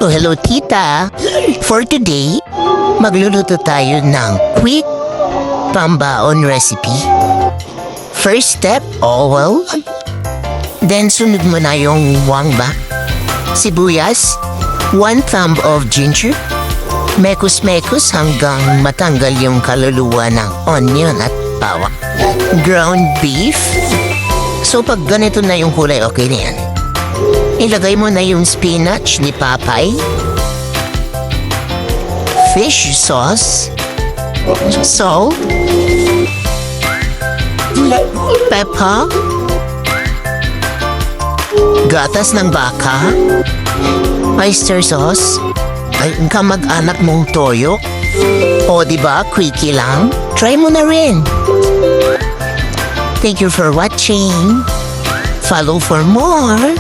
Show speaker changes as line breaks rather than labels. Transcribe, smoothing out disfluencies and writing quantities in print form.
Oh, hello, tita. For today, magluluto tayo ng quick pambaon recipe. First step, oil. Then, sunod mo na yung wangba, sibuyas, 1 thumb of ginger, mekus-mekus hanggang matanggal yung kaluluwa ng onion at bawang. Ground beef. So, pag ganito na yung kulay, okay na yan. Ilagay mo na yung spinach ni Papay, fish sauce, salt, pepper, gatas ng baka, oyster sauce, ay kamag-anak mong toyo. O diba, quickie lang? Try mo na rin. Thank you for watching. Follow for more.